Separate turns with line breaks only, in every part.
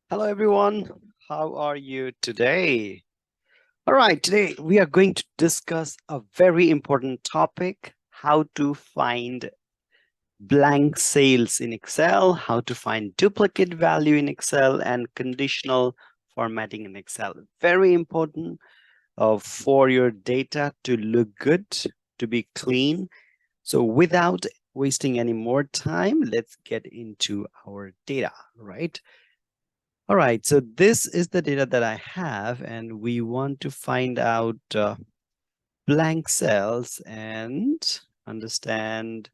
Hello, everyone. How are you today? All right, today we are going to discuss a very important topic: how to find blank cells in Excel, how to find duplicate value in Excel, and conditional formatting in Excel. Very important for your data to look good, to be clean. So, without wasting any more time, let's get into our data, right? All right, so this is the data that I have, and we want to find out blank cells and understand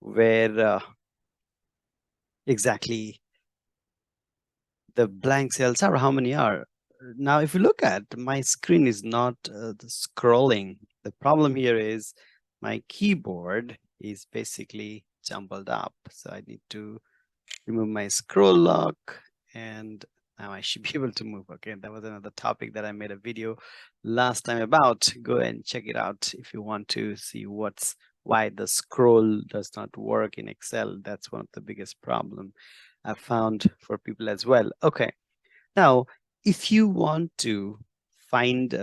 where exactly the blank cells are, how many are. Now, if you look at my screen is not scrolling. The problem here is my keyboard is basically jumbled up. So I need to remove my scroll lock, and now I should be able to move. Okay, that was another topic that I made a video last time about. Go and check it out if you want to see why the scroll does not work in Excel. That's one of the biggest problem I found for people as well. Okay, now if you want to find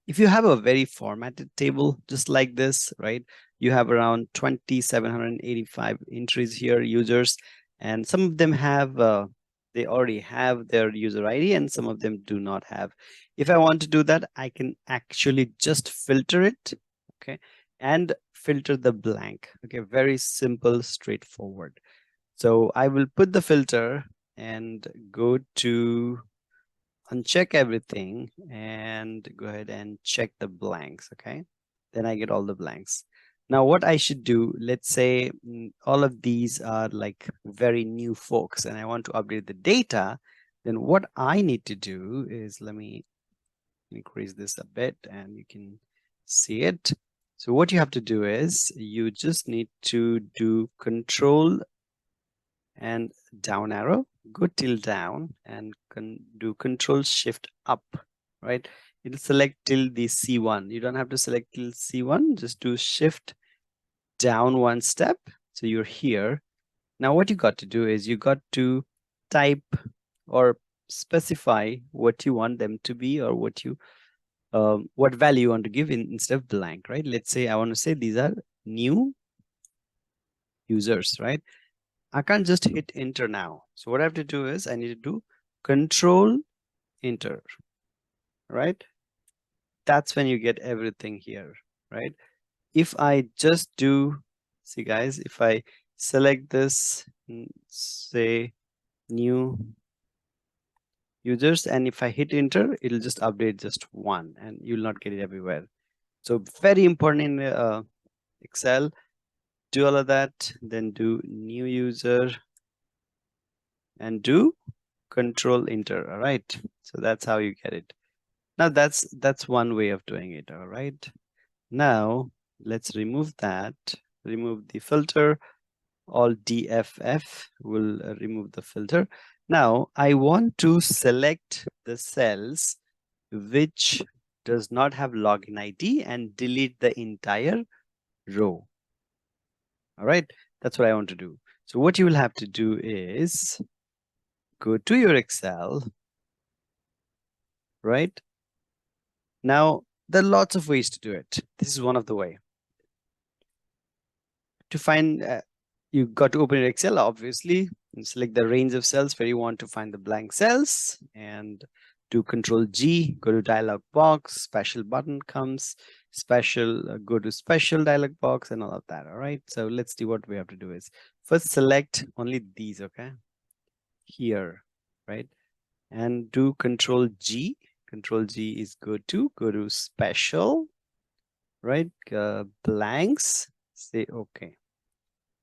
if you have a very formatted table just like this, right? You have around 2,785 entries here, users, and some of them have they already have their user ID and some of them do not have. If I want to do that, I can actually just filter it, okay, and filter the blank. Okay, very simple, straightforward. So I will put the filter and go to uncheck everything and go ahead and check the blanks. Okay, then I get all the blanks. Now what I should do, let's say all of these are like very new folks and I want to update the data, then what I need to do is, let me increase this a bit and you can see it. So what you have to do is you just need to do control and down arrow, go till down and do control shift up, right? It'll select till the C1. You don't have to select till C1, just do shift down one step. So you're here. Now what you got to do is you got to type or specify what you want them to be, or what value you want to give instead of blank, right? Let's say I want to say these are new users, right? I can't just hit enter now. So what I have to do is I need to do control enter, right? That's when you get everything here, right? If I just do, see guys, if I select this, say new users, and if I hit enter, it'll just update just one and you'll not get it everywhere. So very important in Excel, do all of that, then do new user and do control enter. All right, so that's how you get it. Now that's one way of doing it. All right, now let's remove that, remove the filter. All DFF will remove the filter. Now I want to select the cells which does not have login ID and delete the entire row. All right, that's what I want to do. So what you will have to do is go to your Excel, right? Now, there are lots of ways to do it. This is one of the way. To find, you got to open your Excel, obviously, and select the range of cells where you want to find the blank cells, and do Control G, go to dialog box, special button comes, special, go to special dialog box and all of that. All right, so let's do what we have to do is first select only these, okay, here, right, and do Control G. Control G is go to special, right, blanks, say okay.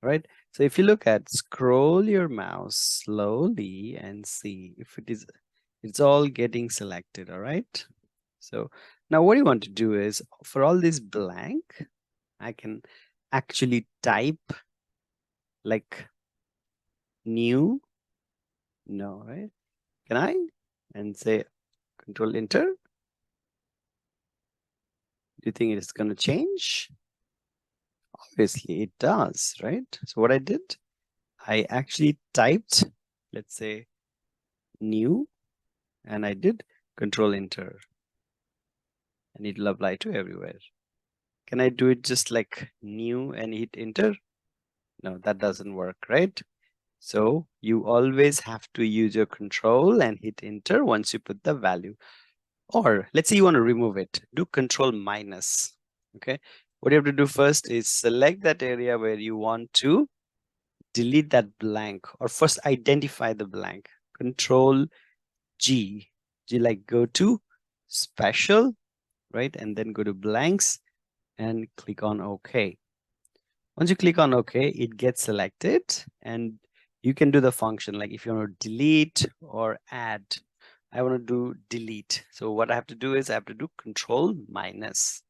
Right, so if you look at, scroll your mouse slowly and see if it's all getting selected. All right, so now what you want to do is, for all this blank, I can actually type like new, no, right, can I, and say control enter. Do you think it's going to change? Obviously it does, right? So what I did, I actually typed, let's say new, and I did Control Enter, and it'll apply to everywhere. Can I do it just like new and hit enter? No, that doesn't work, right? So you always have to use your control and hit enter once you put the value. Or let's say you want to remove it, do control minus. Okay, what you have to do first is select that area where you want to delete that blank, or first identify the blank. Control G, G like go to special, right? And then go to blanks and click on OK. Once you click on OK, it gets selected, and you can do the function like if you want to delete or add. I want to do delete. So what I have to do is I have to do control minus.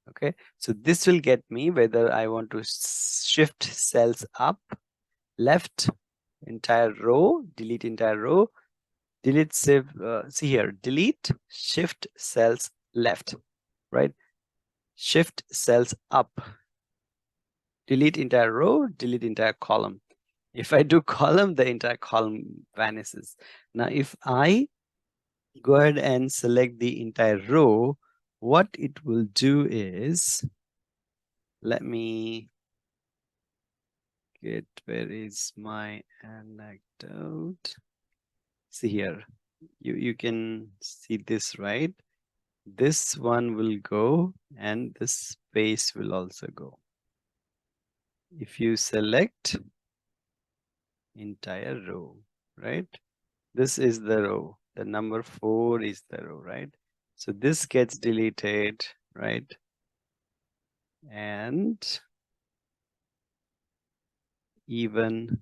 Okay, so this will get me whether I want to shift cells up, left, entire row, delete entire row, delete, save, see here, delete, shift cells left, right? Shift cells up, delete entire row, delete entire column. If I do column, the entire column vanishes. Now, if I go ahead and select the entire row, what it will do is, let me get, where is my anecdote? See here, you can see this, right? This one will go and this space will also go. If you select entire row, right? This is the row. The number 4 is the row, right? So this gets deleted, right? And even,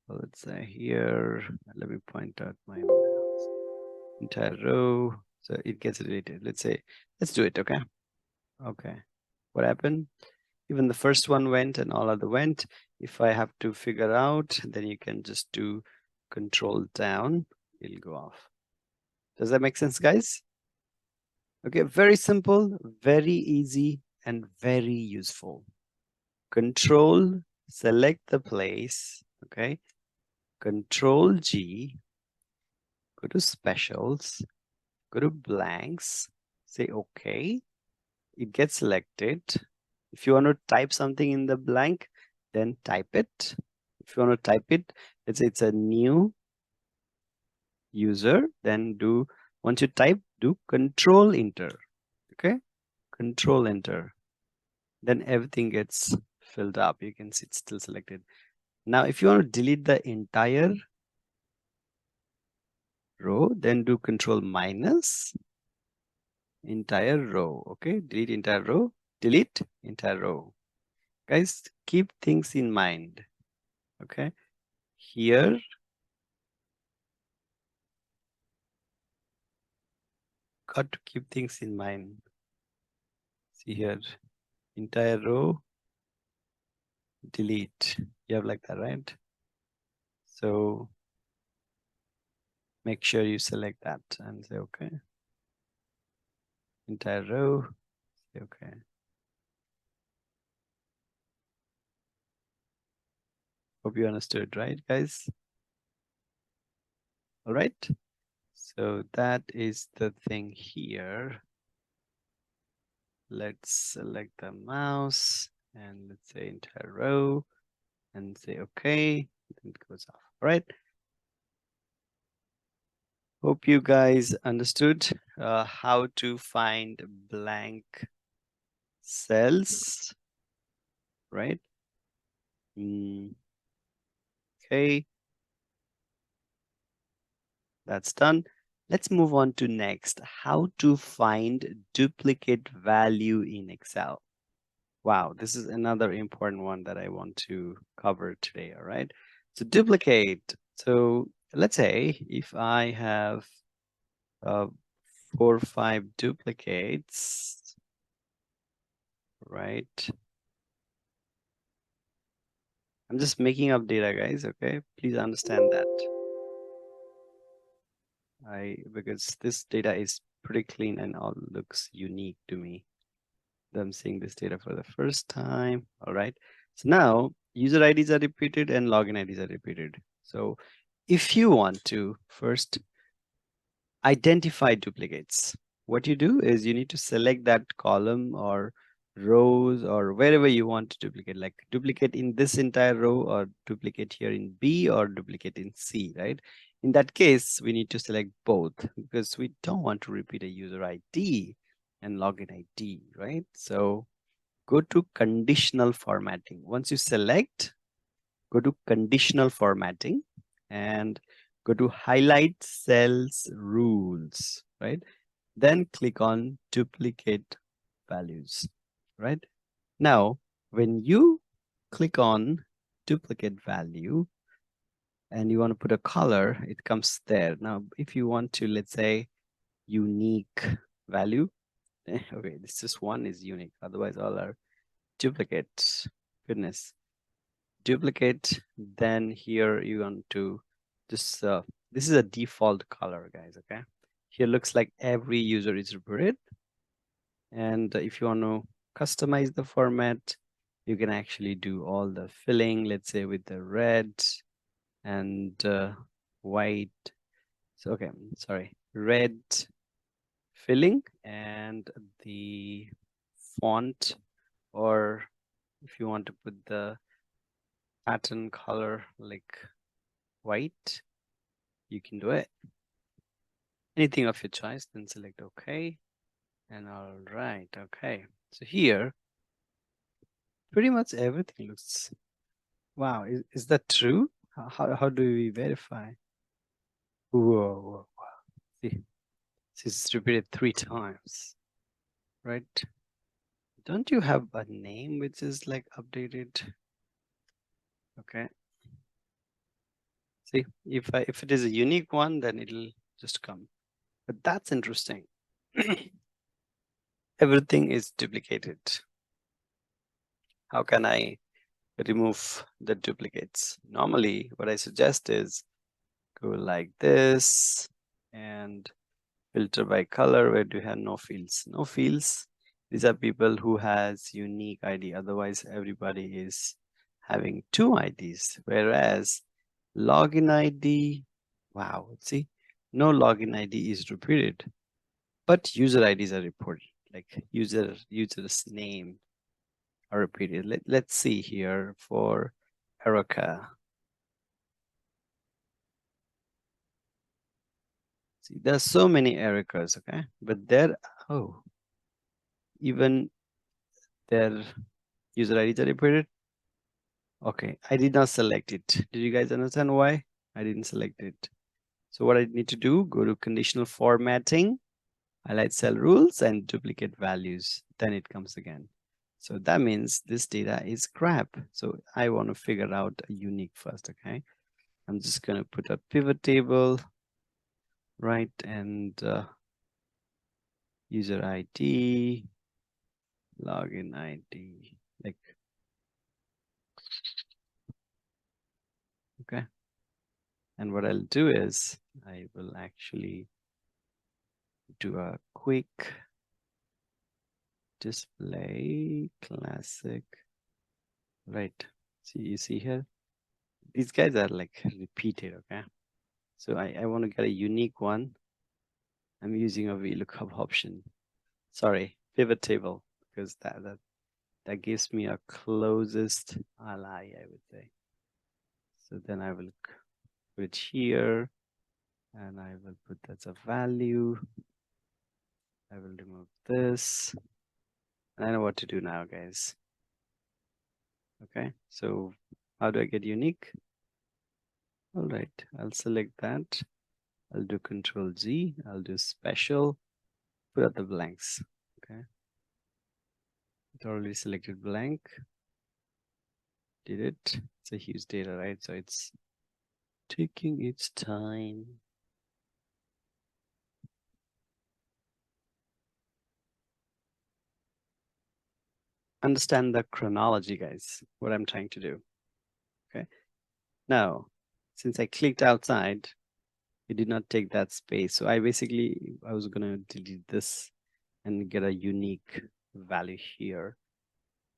let's say here, let me point out my mouse. Entire row. So it gets deleted. Let's say, let's do it, okay? Okay. What happened? Even the first one went and all other went. If I have to figure out, then you can just do control down, it'll go off. Does that make sense, guys? Okay, very simple, very easy, and very useful. Control, select the place, okay? Control G, go to specials, go to blanks, say okay. It gets selected. If you want to type something in the blank, then type it. If you want to type it, let's say it's a new user, then do, once you type, do control enter, okay? Control enter. Then everything gets filled up. You can see it's still selected. Now, if you want to delete the entire row, then do control minus entire row, okay? Delete entire row, delete entire row. Guys, keep things in mind, okay? Here, got to keep things in mind. See here, entire row, delete. You have like that, right? So make sure you select that and say, okay. Entire row, say, okay. Hope you understood, right, guys? All right. So that is the thing here. Let's select the mouse and let's say entire row and say okay. Then it goes off. All right. Hope you guys understood how to find blank cells, right? Okay, that's done. Let's move on to next, how to find duplicate value in Excel. Wow, this is another important one that I want to cover today, all right? So duplicate. So let's say if I have 4 or 5 duplicates, right? I'm just making up data, guys, okay? Please understand that. Because this data is pretty clean and all looks unique to me. I'm seeing this data for the first time. All right. So now user IDs are repeated and login IDs are repeated. So If you want to first identify duplicates, what you do is you need to select that column or rows or wherever you want to duplicate, like duplicate in this entire row or duplicate here in B or duplicate in C, right? In that case, we need to select both because we don't want to repeat a user ID and login ID, right? So go to conditional formatting. Once you select, go to conditional formatting and go to highlight cells rules, right? Then click on duplicate values, right? Now, when you click on duplicate value and you want to put a color, it comes there. Now, if you want to, let's say, unique value, okay, this just one is unique, otherwise all are duplicates. Goodness. Duplicate, then here you want to just this is a default color, guys. Okay, here looks like every user is reported, and if you want to customize the format, you can actually do all the filling, let's say with the red and white. So okay, sorry, red filling and the font, or if you want to put the pattern color like white, you can do it. Anything of your choice, then select OK. And all right, okay. So here, pretty much everything looks, wow, is that true? How do we verify? Whoa, whoa, whoa. See, this is repeated 3 times, right? Don't you have a name which is like updated? Okay. See, if it is a unique one, then it'll just come. But that's interesting. Everything is duplicated. How can I remove the duplicates? Normally, what I suggest is go like this and filter by color. Where do you have no fields? No fields. These are people who has unique ID. Otherwise, everybody is having 2 IDs. Whereas login ID, wow, see, no login ID is repeated, but user IDs are reported. Like user's name are repeated. Let's see here for Erica. See, there's so many Ericas, okay? But there, oh, even their user IDs are repeated. Okay, I did not select it. Did you guys understand why? I didn't select it. So what I need to do, go to conditional formatting, highlight cell rules and duplicate values. Then it comes again. So that means this data is crap. So I want to figure out a unique first, okay? I'm just going to put a pivot table, right? And user ID, login ID, like, okay. And what I'll do is I will actually do a quick display classic, right? See, you see here, these guys are like repeated, okay? So I want to get a unique one. I'm using a VLOOKUP option. Sorry, pivot table, because that gives me a closest ally, I would say. So then I will put it here and I will put that as a value. I will remove this. And I know what to do now, guys. Okay, so how do I get unique? All right, I'll select that. I'll do Control Z. I'll do special. Put out the blanks. Okay. It already selected blank. Did it? It's a huge data, right? So it's taking its time. Understand the chronology, guys, what I'm trying to do. Okay. Now, since I clicked outside, it did not take that space. So I was gonna delete this and get a unique value here.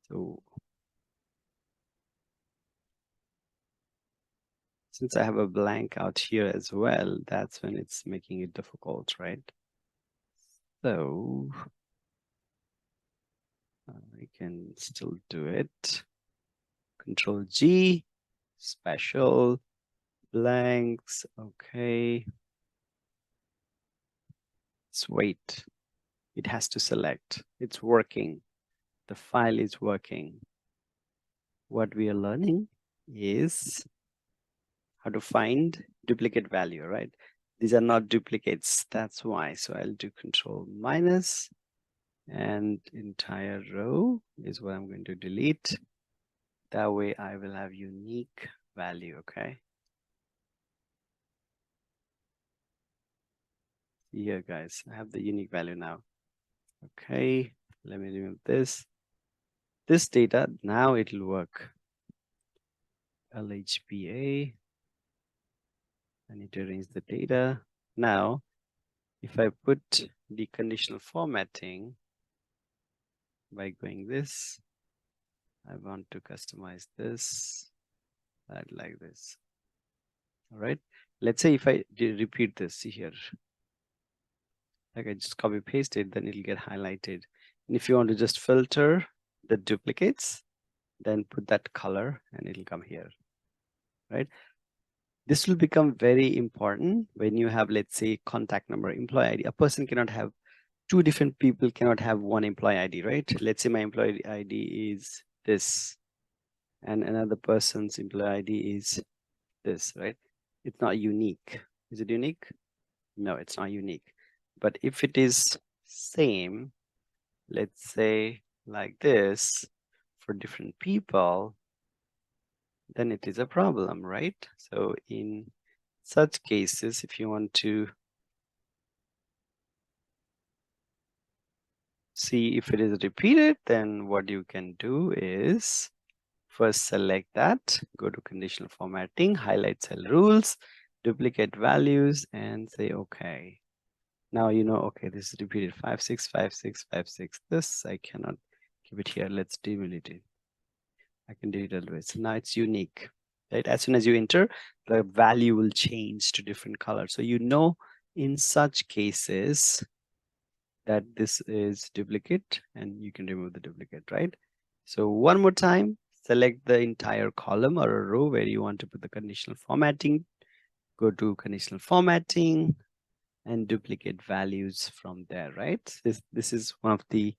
So Since I have a blank out here as well, that's when it's making it difficult, right? So I can still do it. Control G, special, blanks, okay. Let's wait. It has to select. It's working. The file is working. What we are learning is how to find duplicate value, right? These are not duplicates, that's why. So I'll do control minus and entire row is what I'm going to delete. That way I will have unique value, okay? Here guys, I have the unique value now. Okay, let me remove this. This data, now it'll work. LHPA, I need to arrange the data. Now, if I put the conditional formatting by going this, I want to customize this, I'd like this. All right, let's say if I repeat this, see here, like I just copy paste it, then it'll get highlighted. And if you want to just filter the duplicates, then put that color and it'll come here, right? This will become very important when you have, let's say, contact number, employee ID. A person cannot have, two different people cannot have one employee ID, right? Let's say my employee ID is this, and another person's employee ID is this, right? It's not unique. Is it unique? No, it's not unique. But if it is same, let's say like this, for different people, then it is a problem, right? So in such cases, if you want to see if it is repeated, then what you can do is first select that, go to conditional formatting, highlight cell rules, duplicate values, and say okay. Now you know, okay, this is repeated 565656. This I cannot keep it here. Let's delete it. I can delete it always. So now it's unique, right? As soon as you enter, the value will change to different colors. So you know, in such cases, that this is duplicate and you can remove the duplicate, right? So one more time, select the entire column or a row where you want to put the conditional formatting, go to conditional formatting and duplicate values from there, right? This is one of the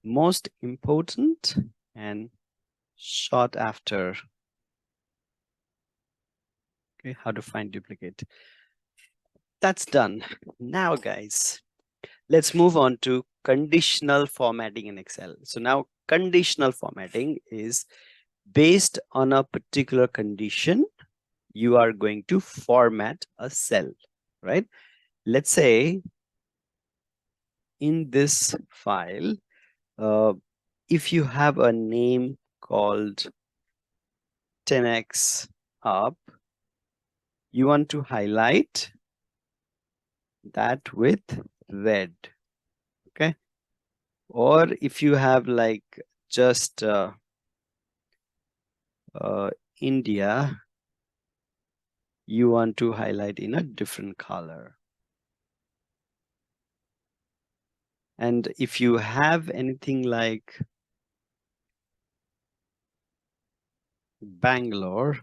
most important and sought after, okay, how to find duplicate. That's done. Now guys, let's move on to conditional formatting in Excel. So now conditional formatting is based on a particular condition. You are going to format a cell, right? Let's say in this file, if you have a name called 10x up, you want to highlight that with red, okay? Or if you have like just India, you want to highlight in a different color. And if you have anything like Bangalore,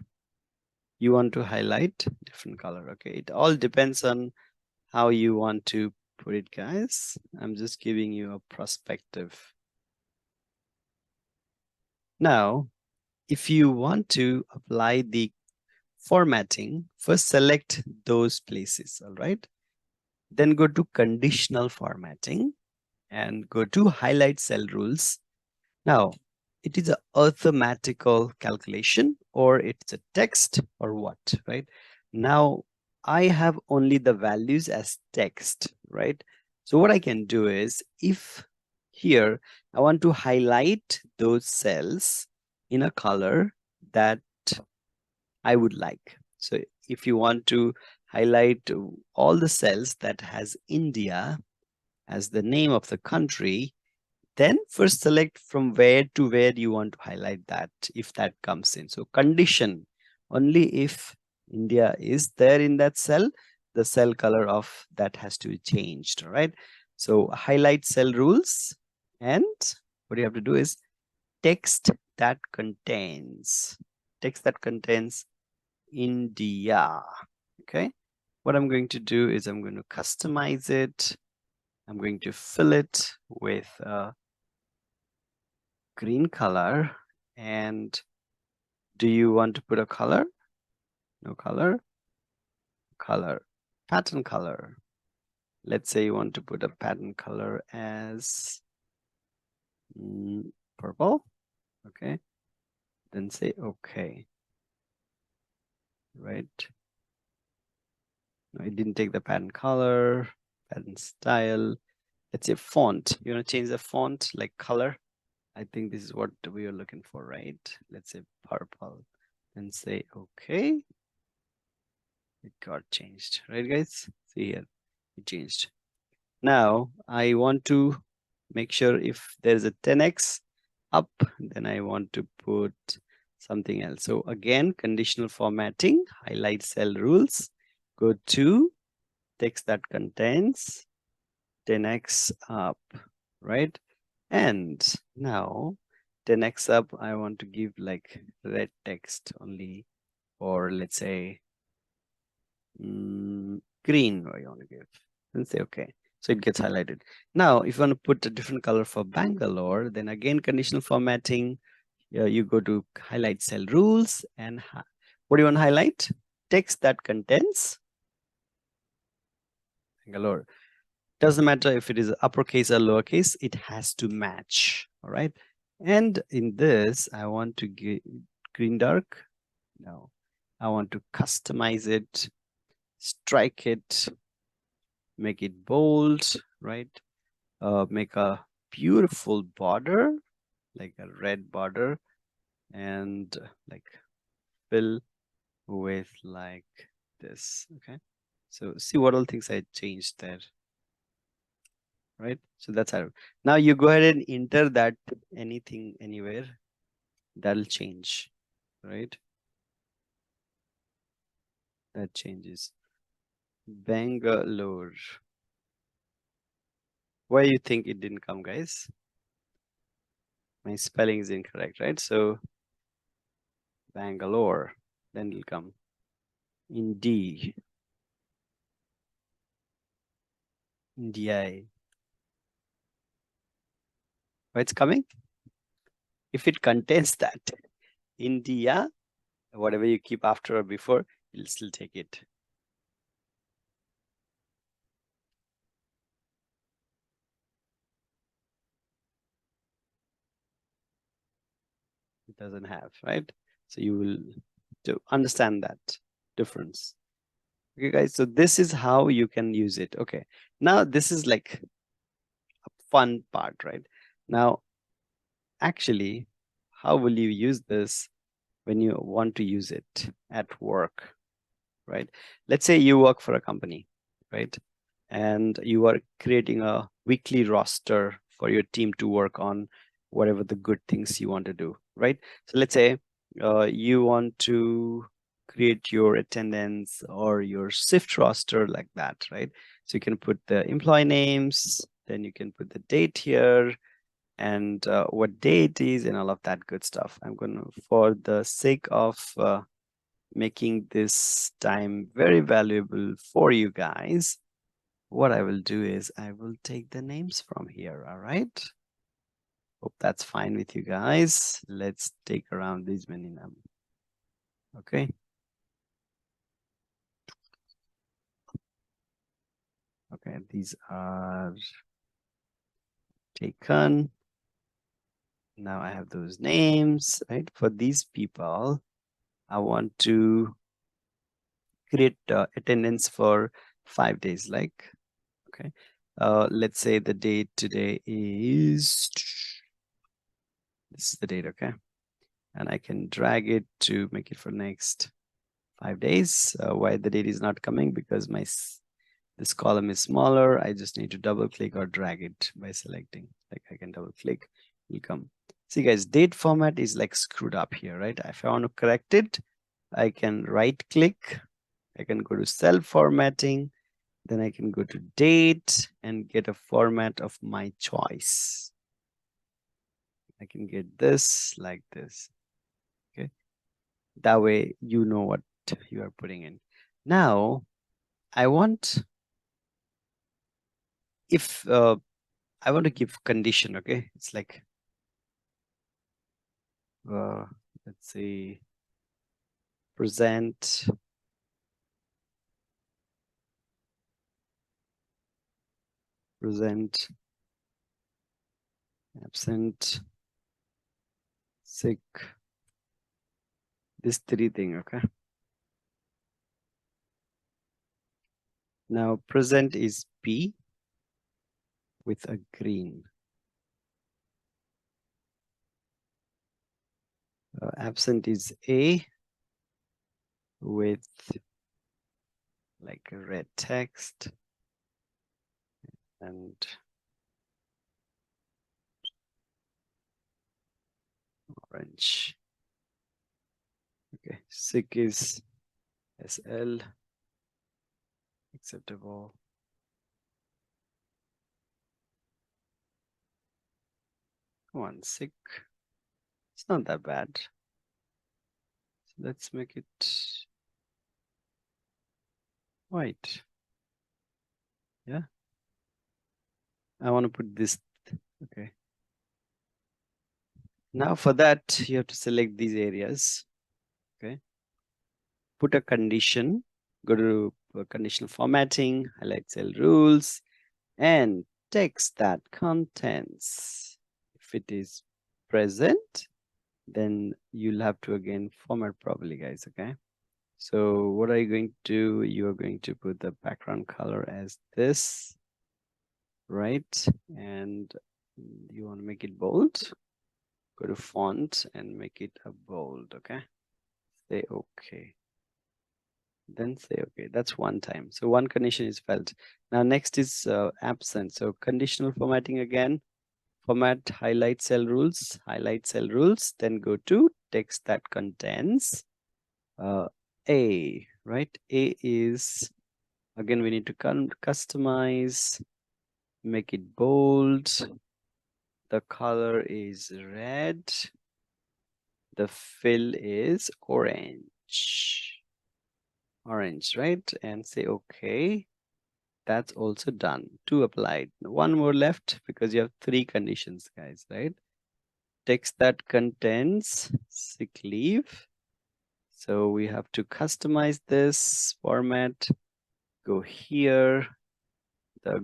you want to highlight different color. Okay, it all depends on how you want to put it, guys. I'm just giving you a perspective. Now, if you want to apply the formatting, first select those places, all right? Then go to conditional formatting and go to highlight cell rules. Now, it is a arithmetical calculation or it's a text or what, right? Now, I have only the values as text, right? So what I can do is if here I want to highlight those cells in a color that I would like. So if you want to highlight all the cells that has India as the name of the country, then first select from where to where you want to highlight that, if that comes in. So condition, only if India is there in that cell, the cell color of that has to be changed, right? So highlight cell rules, and what you have to do is text that contains India. Okay, what I'm going to do is I'm going to customize it. I'm going to fill it with a green color. And do you want to put a color? No color. Color, pattern color. Let's say you want to put a pattern color as purple. Okay, then say okay. Right, no, it didn't take the pattern color, pattern style. Let's say font. You want to change the font, like color. I think this is what we are looking for, right? Let's say purple, and say okay. It got changed, right, guys? See here, it changed. Now I want to make sure if there's a 10x up, then I want to put something else. So again, conditional formatting, highlight cell rules, go to text that contains 10x up, right? And now 10x up, I want to give like red text only, or let's say green, I want to give, and say okay. So it gets highlighted. Now, if you want to put a different color for Bangalore, then again, conditional formatting, you go to highlight cell rules, and what do you want to highlight? Text that contains Bangalore. Doesn't matter if it is uppercase or lowercase, it has to match. All right. And in this, I want to get green dark. No, I want to customize it, strike it, make it bold, right? Make a beautiful border, like a red border, and like fill with like this. Okay, so see what all things I changed there, right? So that's how. Now you go ahead and enter that anything anywhere, that'll change, right? That changes. Bangalore. Why you think it didn't come, guys? My spelling is incorrect, right? So Bangalore, then it'll come. Indeed. India. Why it's coming? If it contains that India, whatever you keep after or before, you'll still take it. It doesn't have, right? So you will to understand that difference. Okay, guys, so this is how you can use it. Okay, now this is like a fun part, right? Now, actually, how will you use this when you want to use it at work, right? Let's say you work for a company, right? And you are creating a weekly roster for your team to work on whatever the good things you want to do, right? So let's say you want to create your attendance or your shift roster like that, right? So you can put the employee names, then you can put the date here, and what day it is and all of that good stuff. I'm going to, for the sake of making this time very valuable for you guys, what I will do is I will take the names from here. All right. Hope that's fine with you guys. Let's take around these many numbers. Okay. Okay. These are taken. Now I have those names, right? For these people, I want to create attendance for 5 days, like, okay. Let's say the date today is, this is the date, okay. And I can drag it to make it for next 5 days. Why the date is not coming? Because this column is smaller. I just need to double click or drag it by selecting. Like I can double click, will come. See guys, date format is like screwed up here, right? If I want to correct it, I can right click, I can go to cell formatting, then I can go to date and get a format of my choice. I can get this like this. Okay. That way you know what you are putting in. Now I want, if I want to give condition, okay? It's like, let's say present absent, sick, this three thing, okay? Now present is P with a green. Absent is A with like a red text and orange. Okay, sick is SL, acceptable. Come on, sick. It's not that bad. So let's make it white. Yeah. I want to put this. Okay. Now for that, you have to select these areas. Okay. Put a condition. Go to conditional formatting, highlight cell rules, and text that contains. If it is present, then you'll have to again format properly, guys. Okay. So what are you going to do? You are going to put the background color as this, right? And you want to make it bold. Go to font and make it a bold. Okay. Say okay. Then say okay. That's one time. So one condition is felt. Now next is absent. So conditional formatting again. Format, highlight cell rules, then go to text that contains A, right? A is, again, we need to customize, make it bold. The color is red. The fill is orange. Orange, right? And say okay. That's also done. Two applied. One more left because you have three conditions, guys, right? Text that contains sick leave. So we have to customize this format. Go here,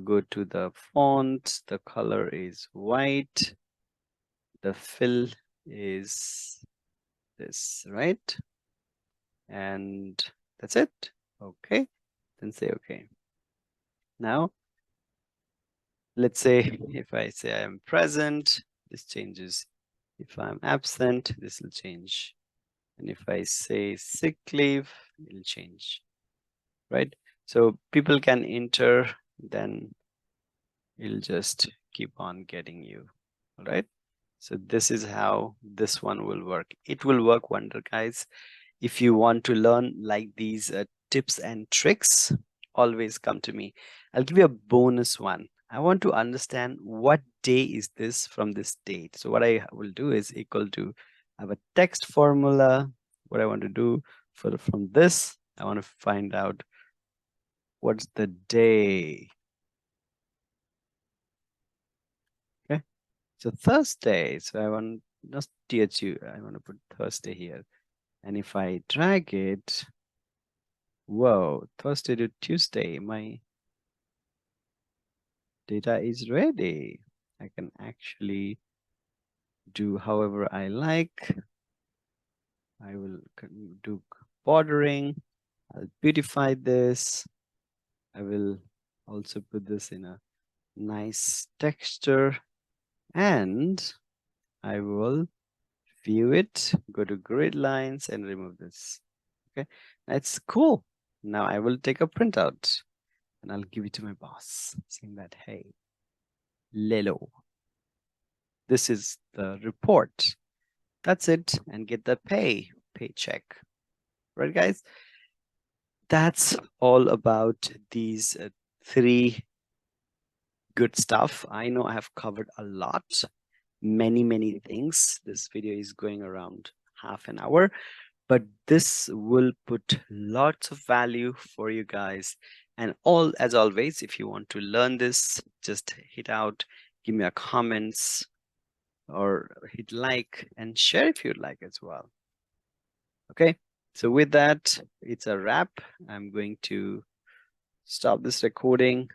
go to the font. The color is white. The fill is this, right? And that's it. Okay. Then say okay. Now, let's say if I say I am present, this changes. If I'm absent, this will change. And if I say sick leave, it'll change, right? So people can enter, then it'll just keep on getting you, all right? So this is how this one will work. It will work wonder, guys. If you want to learn like these tips and tricks, always come to me. I'll give you a bonus one. I want to understand what day is this from this date. So what I will do is equal to, I have a text formula. What I want to do from this, I want to find out what's the day. Okay. So Thursday. So I want not THU. I want to put Thursday here. And if I drag it, whoa, Thursday to Tuesday, my data is ready. I can actually do however I like. I will do bordering. I'll beautify this. I will also put this in a nice texture, and I will view it, go to grid lines and remove this. Okay, that's cool. Now I will take a printout and I'll give it to my boss saying that, hey, Lelo, this is the report. That's it, and get the paycheck. right, guys? That's all about these three good stuff. I know I have covered a lot, many things. This video is going around half an hour, but this will put lots of value for you guys. And all, as always, if you want to learn this, just hit out, give me a comments, or hit like and share if you'd like as well. Okay, so with that, it's a wrap. I'm going to stop this recording.